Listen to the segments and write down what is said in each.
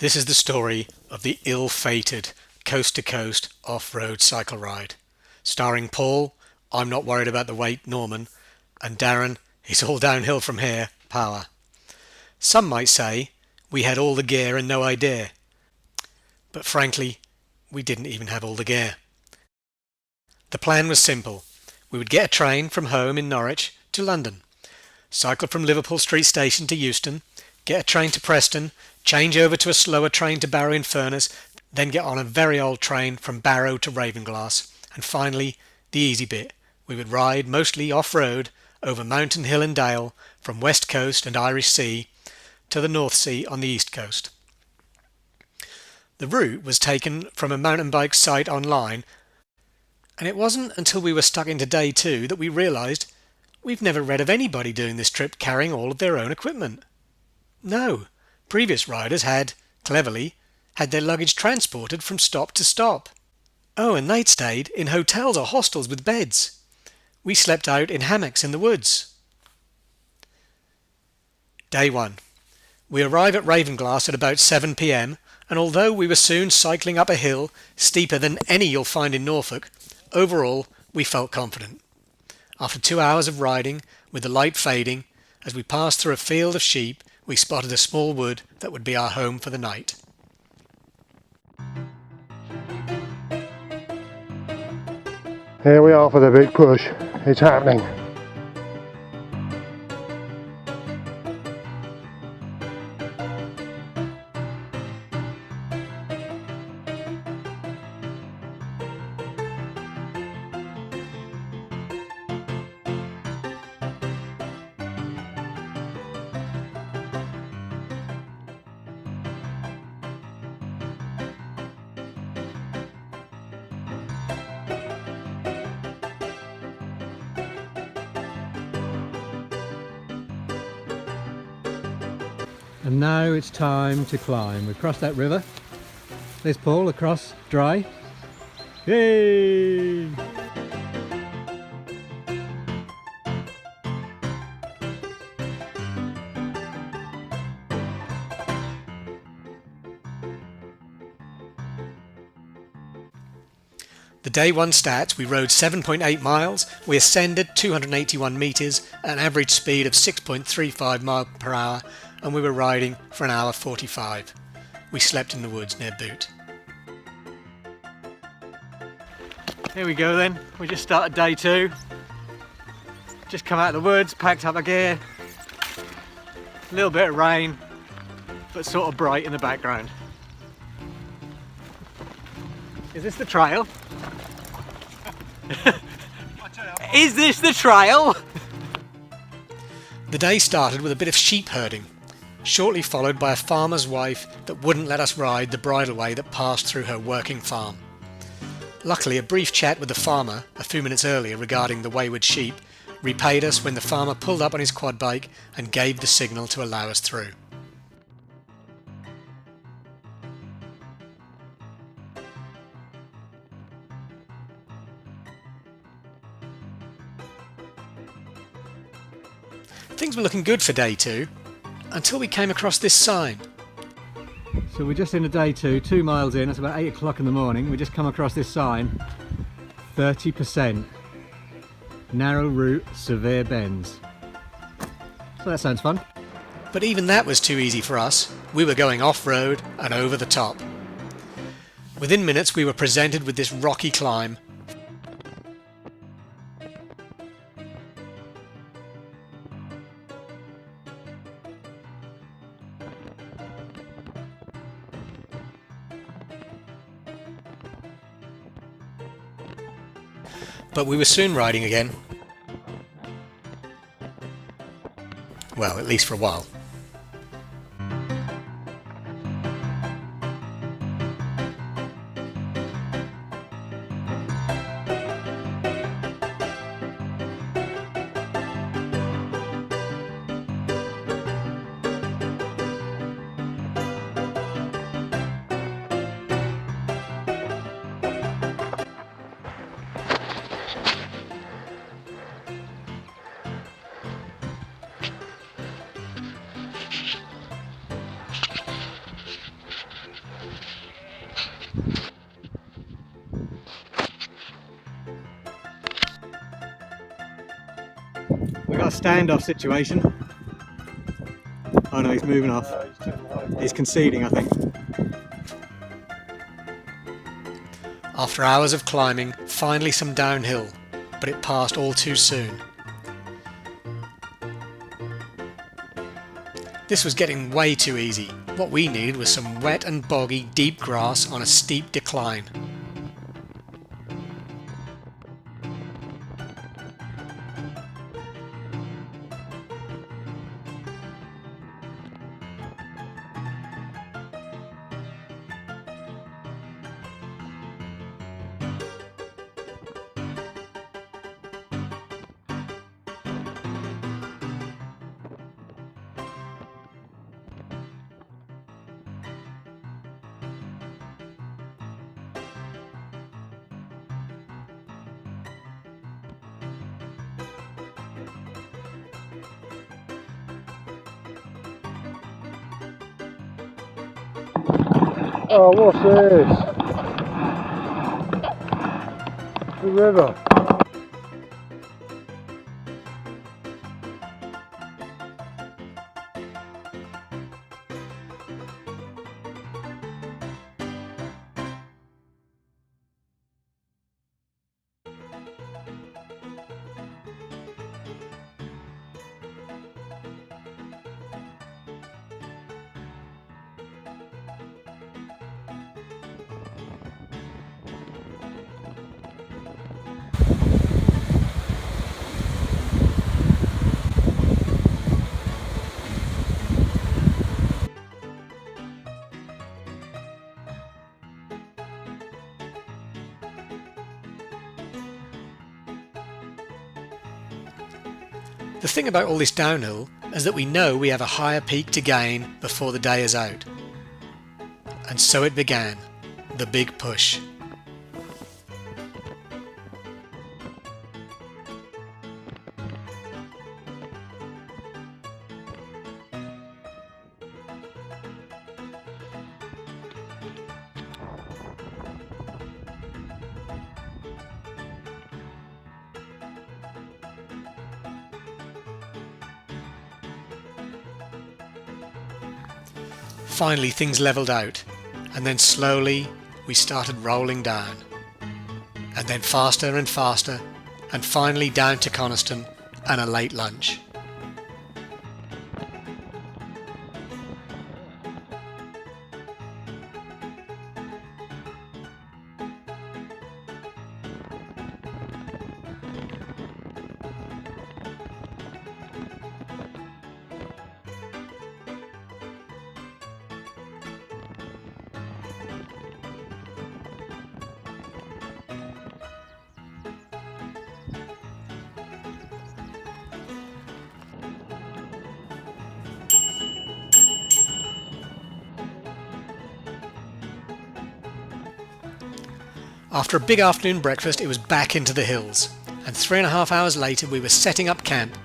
This is the story of the ill-fated coast-to-coast off-road cycle ride, starring Paul, I'm not worried about the weight, Norman, and Darren, it's all downhill from here, Power. Some might say we had all the gear and no idea, but frankly, we didn't even have all the gear. The plan was simple. We would get a train from home in Norwich to London, cycle from Liverpool Street Station to Euston, get a train to Preston, change over to a slower train to Barrow-in-Furness, then get on a very old train from Barrow to Ravenglass, and finally, the easy bit, we would ride mostly off-road over mountain hill and dale from West Coast and Irish Sea to the North Sea on the East Coast. The route was taken from a mountain bike site online, and it wasn't until we were stuck into day 2 that we realised we've never read of anybody doing this trip carrying all of their own equipment. No, previous riders had, cleverly, had their luggage transported from stop to stop. Oh, and they'd stayed in hotels or hostels with beds. We slept out in hammocks in the woods. Day 1. We arrive at Ravenglass at about 7 p.m, and although we were soon cycling up a hill steeper than any you'll find in Norfolk, overall we felt confident. After 2 hours of riding, with the light fading, as we passed through a field of sheep, we spotted a small wood that would be our home for the night. Here we are for the big push. It's happening. And now it's time to climb. We've crossed that river. There's Paul across, dry. Yay! The day 1 stats, we rode 7.8 miles, we ascended 281 metres at an average speed of 6.35 miles per hour, and we were riding for an hour 45. We slept in the woods near Boot. Here we go then, we just started day 2. Just come out of the woods, packed up our gear. A little bit of rain, but sort of bright in the background. Is this the trail? Is this the trail? The day started with a bit of sheep herding, shortly followed by a farmer's wife that wouldn't let us ride the bridleway that passed through her working farm. Luckily, a brief chat with the farmer a few minutes earlier regarding the wayward sheep repaid us when the farmer pulled up on his quad bike and gave the signal to allow us through. Things were looking good for day 2 until we came across this sign. So we're just in a day 2, 2 miles in, it's about 8 o'clock in the morning. We just come across this sign, 30%. Narrow route, severe bends. So that sounds fun. But even that was too easy for us. We were going off-road and over the top. Within minutes we were presented with this rocky climb. But we were soon riding again. Well, at least for a while. standoff situation. Oh no, he's moving off. He's conceding, I think. After hours of climbing, finally some downhill, but it passed all too soon. This was getting way too easy. What we needed was some wet and boggy deep grass on a steep decline. Oh, what's this? The river. The thing about all this downhill is that we know we have a higher peak to gain before the day is out. And so it began, the big push. Finally things levelled out, and then slowly we started rolling down, and then faster and faster, and finally down to Coniston and a late lunch. After a big afternoon breakfast, it was back into the hills, and 3.5 hours later we were setting up camp.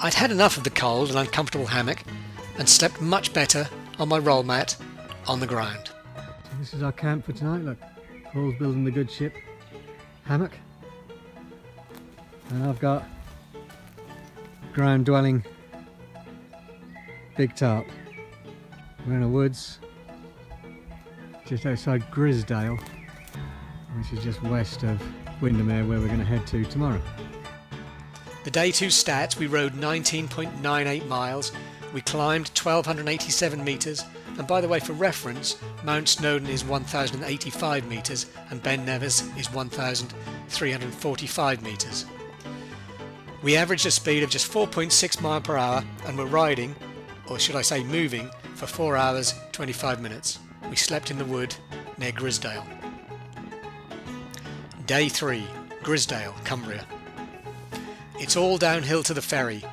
I'd had enough of the cold and uncomfortable hammock, and slept much better on my roll mat on the ground. So this is our camp for tonight. Look, Paul's building the good ship hammock, and I've got ground dwelling big tarp. We're in the woods just outside Grisdale, which is just west of Windermere, where we're going to head to tomorrow. The day 2 stats, we rode 19.98 miles, we climbed 1287 metres, and by the way, for reference, Mount Snowdon is 1085 metres and Ben Nevis is 1345 metres. We averaged a speed of just 4.6 miles per hour and were riding, or should I say moving, for 4 hours 25 minutes. We slept in the wood near Grisdale. Day 3, Grisdale, Cumbria. It's all downhill to the ferry,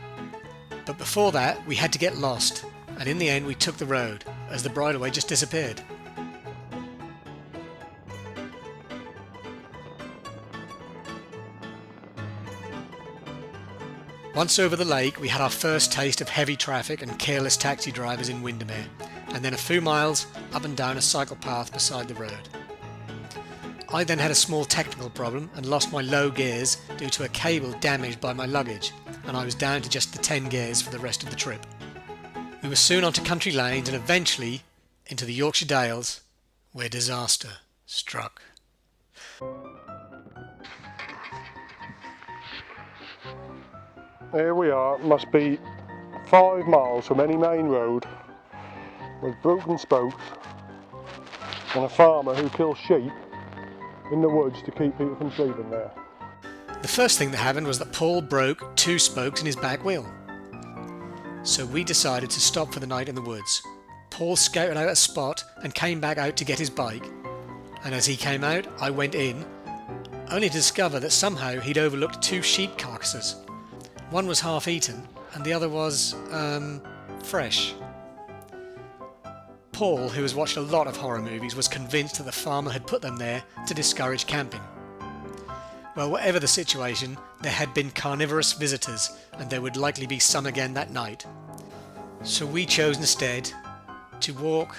but before that we had to get lost, and in the end we took the road, as the bridleway just disappeared. Once over the lake we had our first taste of heavy traffic and careless taxi drivers in Windermere, and then a few miles up and down a cycle path beside the road. I then had a small technical problem and lost my low gears due to a cable damaged by my luggage, and I was down to just the 10 gears for the rest of the trip. We were soon onto country lanes and eventually into the Yorkshire Dales, where disaster struck. Here we are, must be 5 miles from any main road, with broken spokes and a farmer who kills sheep in the woods to keep people from sleeping there. The first thing that happened was that Paul broke 2 spokes in his back wheel. So we decided to stop for the night in the woods. Paul scouted out a spot and came back out to get his bike, and as he came out I went in, only to discover that somehow he'd overlooked 2 sheep carcasses. One was half eaten and the other was, fresh. Paul, who has watched a lot of horror movies, was convinced that the farmer had put them there to discourage camping. Well, whatever the situation, there had been carnivorous visitors, and there would likely be some again that night. So we chose instead to walk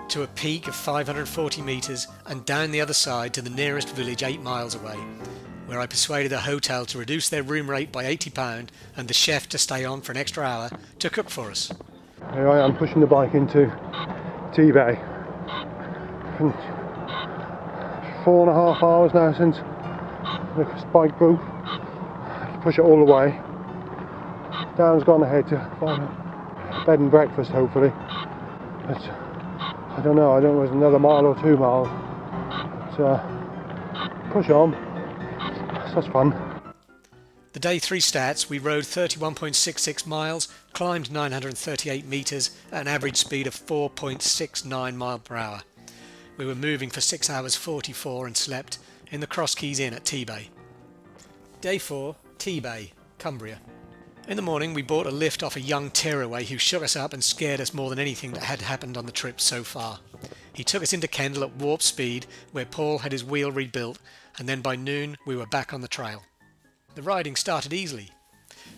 to a peak of 540 metres and down the other side to the nearest village 8 miles away, where I persuaded a hotel to reduce their room rate by £80 and the chef to stay on for an extra hour to cook for us. Here I am pushing the bike into T-Bay. 4.5 hours now since the bike broke. Push it all the way. Dan's gone ahead to find a bed and breakfast hopefully. But I don't know, it was another mile or 2 miles. But push on. That's fun. The day 3 stats, we rode 31.66 miles, climbed 938 metres at an average speed of 4.69 miles per hour. We were moving for 6 hours 44 and slept in the Cross Keys Inn at T-Bay. Day 4, T-Bay, Cumbria. In the morning we bought a lift off a young tearaway who shook us up and scared us more than anything that had happened on the trip so far. He took us into Kendal at warp speed where Paul had his wheel rebuilt, and then by noon we were back on the trail. The riding started easily,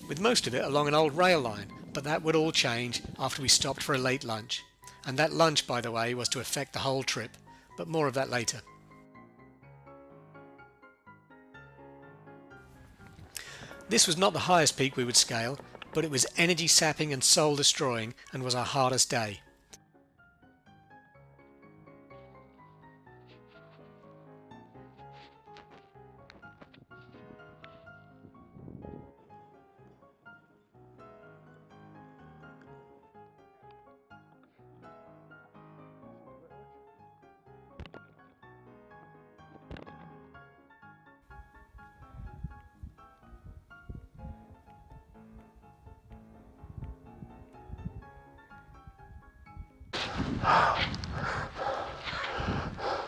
with most of it along an old rail line, but that would all change after we stopped for a late lunch. And that lunch, by the way, was to affect the whole trip, but more of that later. This was not the highest peak we would scale, but it was energy sapping and soul destroying and was our hardest day.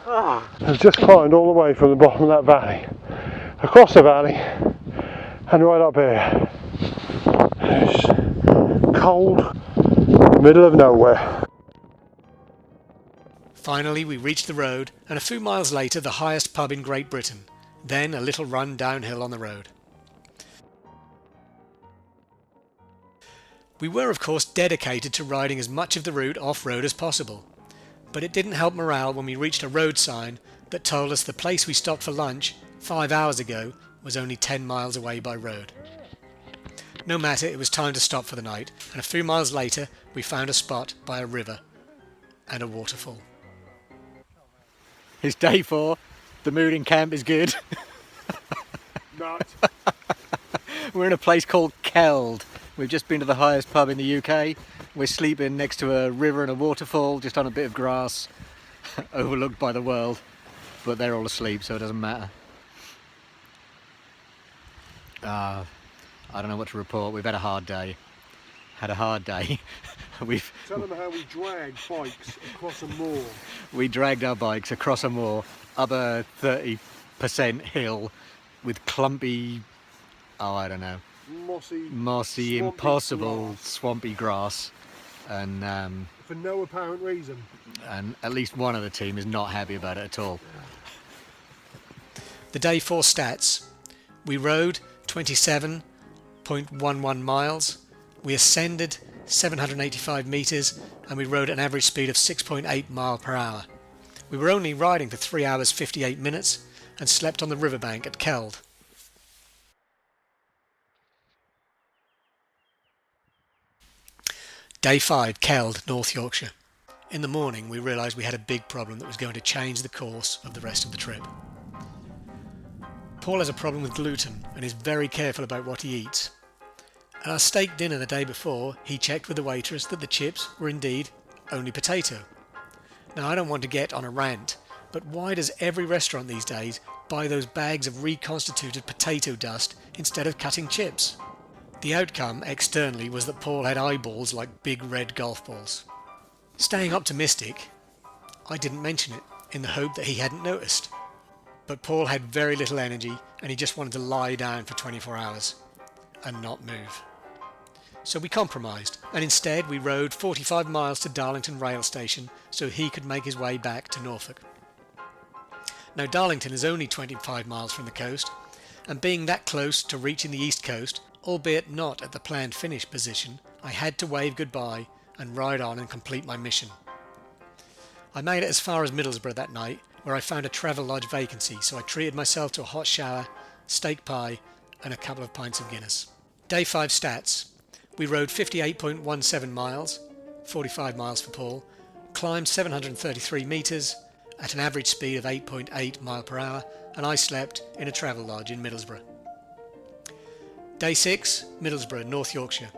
I've just climbed all the way from the bottom of that valley, across the valley, and right up here. It's cold, middle of nowhere. Finally we reached the road, and a few miles later the highest pub in Great Britain, then a little run downhill on the road. We were of course dedicated to riding as much of the route off-road as possible, but it didn't help morale when we reached a road sign that told us the place we stopped for lunch 5 hours ago was only 10 miles away by road. No matter, it was time to stop for the night, and a few miles later we found a spot by a river and a waterfall. It's day 4, the mood in camp is good. We're in a place called Keld. We've just been to the highest pub in the UK. We're sleeping next to a river and a waterfall, just on a bit of grass, overlooked by the world, but they're all asleep, so it doesn't matter. I don't know what to report. We've had a hard day. Tell them how we dragged bikes across a moor. We dragged our bikes across a moor, up a 30% hill with clumpy, I don't know, mossy, impossible, grass. swampy grass, and For no apparent reason. and at least one of the team is not happy about it at all. The day 4 stats: we rode 27.11 miles, we ascended 785 metres, and we rode at an average speed of 6.8 miles per hour. We were only riding for 3 hours 58 minutes and slept on the riverbank at Keld. Day 5, Keld, North Yorkshire. In the morning we realised we had a big problem that was going to change the course of the rest of the trip. Paul has a problem with gluten and is very careful about what he eats. At our steak dinner the day before, he checked with the waitress that the chips were indeed only potato. Now, I don't want to get on a rant, but why does every restaurant these days buy those bags of reconstituted potato dust instead of cutting chips? The outcome externally was that Paul had eyeballs like big red golf balls. Staying optimistic, I didn't mention it in the hope that he hadn't noticed. But Paul had very little energy and he just wanted to lie down for 24 hours and not move. So we compromised and instead we rode 45 miles to Darlington rail station so he could make his way back to Norfolk. Now Darlington is only 25 miles from the coast, and being that close to reaching the east coast, albeit not at the planned finish position, I had to wave goodbye and ride on and complete my mission. I made it as far as Middlesbrough that night, where I found a travel lodge vacancy, so I treated myself to a hot shower, steak pie and a couple of pints of Guinness. Day 5 stats. We rode 58.17 miles, 45 miles for Paul, climbed 733 metres at an average speed of 8.8 mile per hour, and I slept in a travel lodge in Middlesbrough. Day 6, Middlesbrough, North Yorkshire.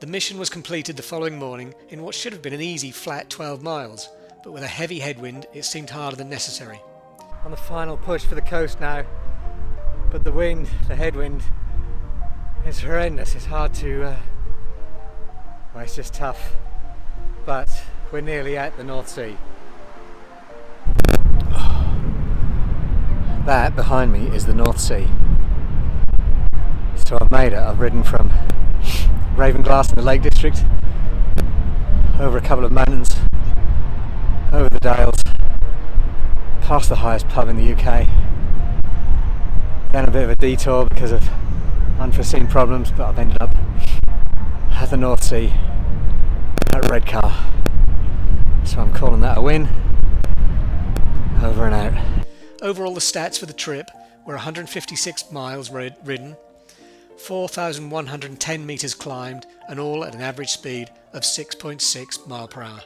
The mission was completed the following morning in what should have been an easy flat 12 miles, but with a heavy headwind it seemed harder than necessary. On the final push for the coast now, but the wind, the headwind, is horrendous. It's hard to, well, it's just tough, but we're nearly at the North Sea. That behind me is the North Sea. So I've made it. I've ridden from Ravenglass in the Lake District, over a couple of mountains, over the Dales, past the highest pub in the UK, then a bit of a detour because of unforeseen problems, but I've ended up at the North Sea at Redcar. So I'm calling that a win. Over and out. Overall, the stats for the trip were 156 miles ridden, 4,110 metres climbed, and all at an average speed of 6.6 mile per hour.